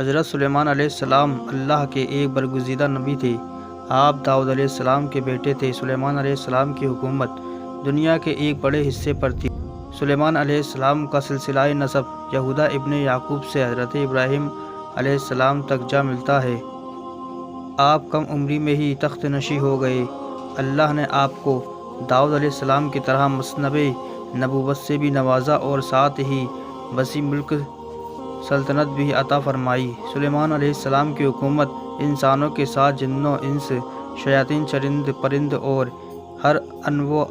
حضرت سلیمان علیہ السلام اللہ کے ایک برگزیدہ نبی تھے۔ آپ داؤد علیہ السلام کے بیٹے تھے۔ سلیمان علیہ السلام کی حکومت دنیا کے ایک بڑے حصے پر تھی۔ سلیمان علیہ السلام کا سلسلہ نسب یہوذا ابن یعقوب سے حضرت ابراہیم علیہ السلام تک جا ملتا ہے۔ آپ کم عمری میں ہی تخت نشین ہو گئے۔ اللہ نے آپ کو داؤد علیہ السلام کی طرح مسند نبوت سے بھی نوازا اور ساتھ ہی وسیع ملک سلطنت بھی عطا فرمائی۔ سلیمان علیہ السلام کی حکومت انسانوں کے ساتھ جنوں انس، شیاطین، چرند پرند اور ہر انواع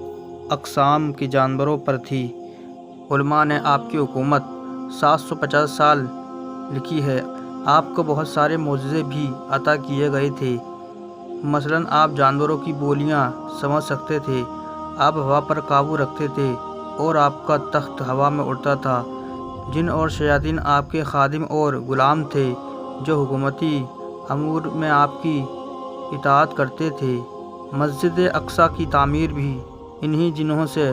اقسام کے جانوروں پر تھی۔ علماء نے آپ کی حکومت 750 سال لکھی ہے۔ آپ کو بہت سارے معجزے بھی عطا کیے گئے تھے۔ مثلاً آپ جانوروں کی بولیاں سمجھ سکتے تھے، آپ ہوا پر قابو رکھتے تھے اور آپ کا تخت ہوا میں اڑتا تھا۔ جن اور شیاطین آپ کے خادم اور غلام تھے جو حکومتی امور میں آپ کی اطاعت کرتے تھے۔ مسجد اقصیٰ کی تعمیر بھی انہی جنوں سے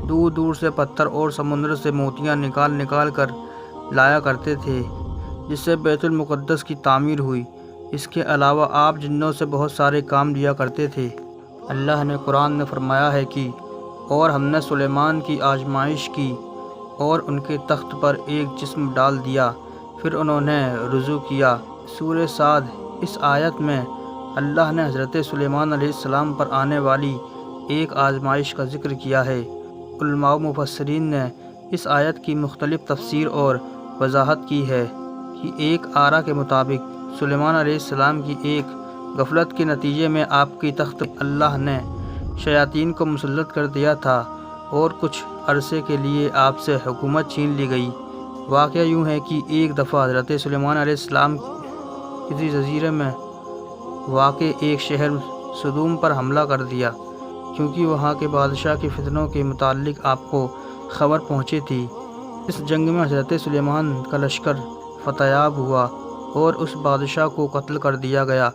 دور دور سے پتھر اور سمندر سے موتیاں نکال کر لایا کرتے تھے، جس سے بیت المقدس کی تعمیر ہوئی۔ اس کے علاوہ آپ جنوں سے بہت سارے کام لیا کرتے تھے۔ اللہ نے قرآن میں فرمایا ہے کہ اور ہم نے سلیمان کی آزمائش کی اور ان کے تخت پر ایک جسم ڈال دیا، پھر انہوں نے رجوع کیا۔ سورہ صاد۔ اس آیت میں اللہ نے حضرت سلیمان علیہ السلام پر آنے والی ایک آزمائش کا ذکر کیا ہے۔ علماء و مفسرین نے اس آیت کی مختلف تفسیر اور وضاحت کی ہے کہ ایک آرا کے مطابق سلیمان علیہ السلام کی ایک غفلت کے نتیجے میں آپ کی تخت اللہ نے شیاطین کو مسلط کر دیا تھا اور کچھ عرصے کے لیے آپ سے حکومت چھین لی گئی۔ واقعہ یوں ہے کہ ایک دفعہ حضرت سلیمان علیہ السلام کسی جزیرے میں واقع ایک شہر سدوم پر حملہ کر دیا، کیونکہ وہاں کے بادشاہ کے فتنوں کے متعلق آپ کو خبر پہنچی تھی۔ اس جنگ میں حضرت سلیمان کا لشکر فتح یاب ہوا اور اس بادشاہ کو قتل کر دیا گیا۔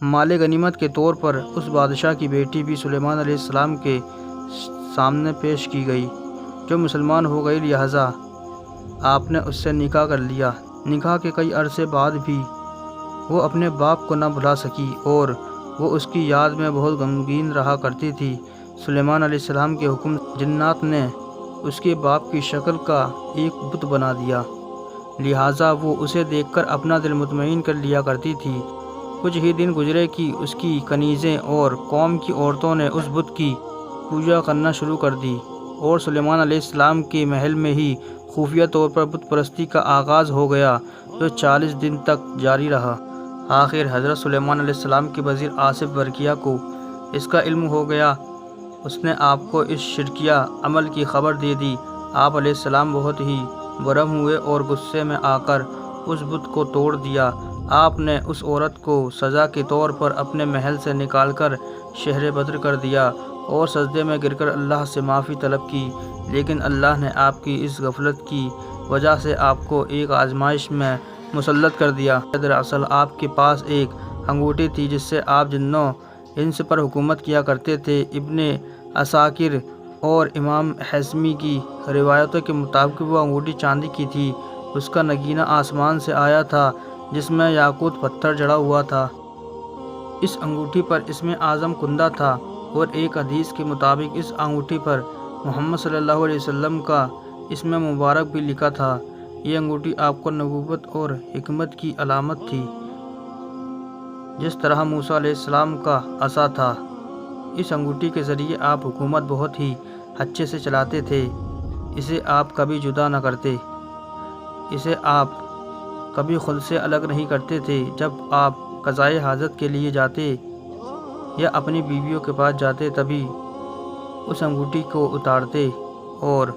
مال غنیمت کے طور پر اس بادشاہ کی بیٹی بھی سلیمان علیہ السلام کے سامنے پیش کی گئی، جو مسلمان ہو گئی، لہٰذا آپ نے اس سے نکاح کر لیا۔ نکاح کے کئی عرصے بعد بھی وہ اپنے باپ کو نہ بھلا سکی اور وہ اس کی یاد میں بہت غمگین رہا کرتی تھی۔ سلیمان علیہ السلام کے حکم جنات نے اس کے باپ کی شکل کا ایک بت بنا دیا، لہٰذا وہ اسے دیکھ کر اپنا دل مطمئن کر لیا کرتی تھی۔ کچھ ہی دن گزرے کہ اس کی کنیزیں اور قوم کی عورتوں نے اس بت کی پوجا کرنا شروع کر دی اور سلیمان علیہ السلام کے محل میں ہی خفیہ طور پر بت پرستی کا آغاز ہو گیا، جو 40 دن تک جاری رہا۔ آخر حضرت سلیمان علیہ السلام کے وزیر آصف برقیہ کو اس کا علم ہو گیا۔ اس نے آپ کو اس شرکیہ عمل کی خبر دے دی۔ آپ علیہ السلام بہت ہی برہم ہوئے اور غصے میں آ کر اس بت کو توڑ دیا۔ آپ نے اس عورت کو سزا کے طور پر اپنے محل سے نکال کر شہر بدر کر دیا اور سجدے میں گر کر اللہ سے معافی طلب کی، لیکن اللہ نے آپ کی اس غفلت کی وجہ سے آپ کو ایک آزمائش میں مسلط کر دیا۔ دراصل آپ کے پاس ایک انگوٹھی تھی جس سے آپ جنوں انس پر حکومت کیا کرتے تھے۔ ابن عساکر اور امام حزمی کی روایتوں کے مطابق وہ انگوٹھی چاندی کی تھی۔ اس کا نگینہ آسمان سے آیا تھا جس میں یاقوت پتھر جڑا ہوا تھا۔ اس انگوٹھی پر اسم اعظم کندہ تھا اور ایک حدیث کے مطابق اس انگوٹھی پر محمد صلی اللہ علیہ وسلم کا اسم مبارک بھی لکھا تھا۔ یہ انگوٹھی آپ کو نبوت اور حکمت کی علامت تھی، جس طرح موسیٰ علیہ السلام کا عصا تھا۔ اس انگوٹھی کے ذریعے آپ حکومت بہت ہی اچھے سے چلاتے تھے۔ اسے آپ کبھی جدا نہ کرتے، اسے آپ کبھی خود سے الگ نہیں کرتے تھے۔ جب آپ قضائے حاجت کے لیے جاتے یا اپنی بیویوں کے پاس جاتے، تبھی اس انگوٹھی کو اتارتے اور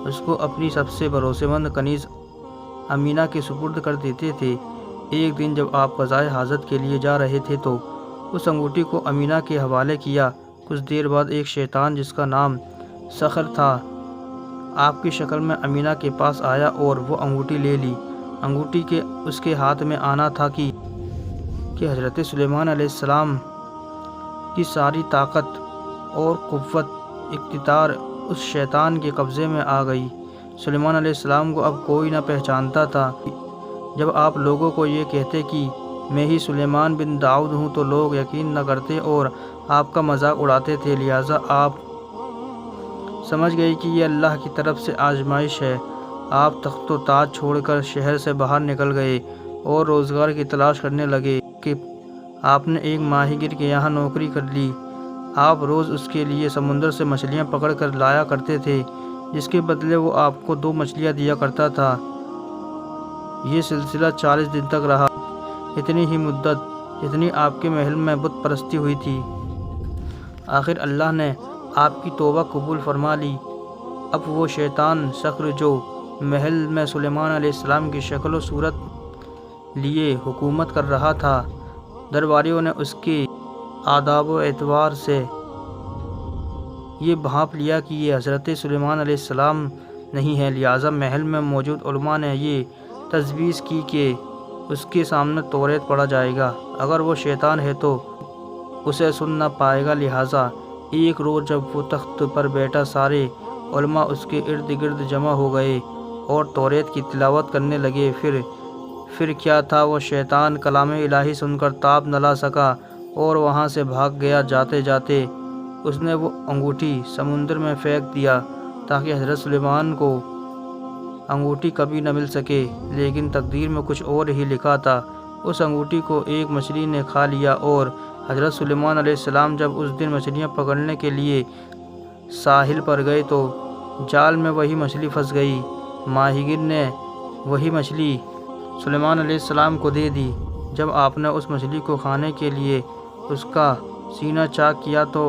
اس کو اپنی سب سے بھروسے مند کنیز امینہ کے سپرد کر دیتے تھے۔ ایک دن جب آپ قضائے حاجت کے لیے جا رہے تھے تو اس انگوٹھی کو امینہ کے حوالے کیا۔ کچھ دیر بعد ایک شیطان جس کا نام سخر تھا آپ کی شکل میں امینہ کے پاس آیا اور وہ انگوٹھی لے لی۔ انگوٹھی کے اس کے ہاتھ میں آنا تھا کہ حضرت سلیمان علیہ السلام کی ساری طاقت اور قوت اقتدار اس شیطان کے قبضے میں آ گئی۔ سلیمان علیہ السلام کو اب کوئی نہ پہچانتا تھا۔ جب آپ لوگوں کو یہ کہتے کہ میں ہی سلیمان بن داؤد ہوں تو لوگ یقین نہ کرتے اور آپ کا مذاق اڑاتے تھے، لہٰذا آپ سمجھ گئے کہ یہ اللہ کی طرف سے آزمائش ہے۔ آپ تخت و تاج چھوڑ کر شہر سے باہر نکل گئے اور روزگار کی تلاش کرنے لگے کہ آپ نے ایک ماہی گیر کے یہاں نوکری کر لی۔ آپ روز اس کے لیے سمندر سے مچھلیاں پکڑ کر لایا کرتے تھے، جس کے بدلے وہ آپ کو 2 مچھلیاں دیا کرتا تھا۔ یہ سلسلہ 40 دن تک رہا، اتنی ہی مدت جتنی آپ کے محل میں بت پرستی ہوئی تھی۔ آخر اللہ نے آپ کی توبہ قبول فرما لی۔ اب وہ شیطان صقر جو محل میں سلیمان علیہ السلام کی شکل و صورت لیے حکومت کر رہا تھا، درباریوں نے اس کے آداب و اعتبار سے یہ بھانپ لیا کہ یہ حضرت سلیمان علیہ السلام نہیں ہے، لہٰذا محل میں موجود علماء نے یہ تجویز کی کہ اس کے سامنے توریت پڑھا جائے گا، اگر وہ شیطان ہے تو اسے سن نہ پائے گا۔ لہٰذا ایک روز جب وہ تخت پر بیٹھا، سارے علماء اس کے ارد گرد جمع ہو گئے اور توریت کی تلاوت کرنے لگے۔ پھر کیا تھا، وہ شیطان کلام الہی سن کر تاب نہ لا سکا اور وہاں سے بھاگ گیا۔ جاتے جاتے اس نے وہ انگوٹھی سمندر میں پھینک دیا تاکہ حضرت سلیمان کو انگوٹھی کبھی نہ مل سکے، لیکن تقدیر میں کچھ اور ہی لکھا تھا۔ اس انگوٹھی کو ایک مچھلی نے کھا لیا اور حضرت سلیمان علیہ السلام جب اس دن مچھلیاں پکڑنے کے لیے ساحل پر گئے تو جال میں وہی مچھلی پھنس گئی۔ ماہی گیر نے وہی مچھلی سلیمان علیہ السلام کو دے دی۔ جب آپ نے اس مچھلی کو کھانے کے لیے اس کا سینہ چاک کیا تو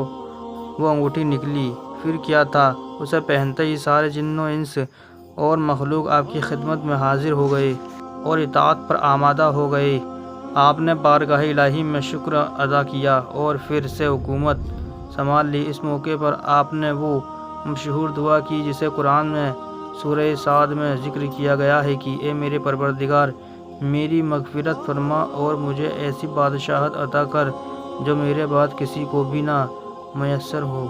وہ انگوٹھی نکلی۔ پھر کیا تھا، اسے پہنتے ہی سارے جن و انس اور مخلوق آپ کی خدمت میں حاضر ہو گئے اور اطاعت پر آمادہ ہو گئے۔ آپ نے بارگاہ الہی میں شکر ادا کیا اور پھر سے حکومت سنبھال لی۔ اس موقع پر آپ نے وہ مشہور دعا کی جسے قرآن میں سورہ صاد میں ذکر کیا گیا ہے کہ اے میرے پروردگار، میری مغفرت فرما اور مجھے ایسی بادشاہت عطا کر جو میرے بعد کسی کو بھی نہ میسر ہو۔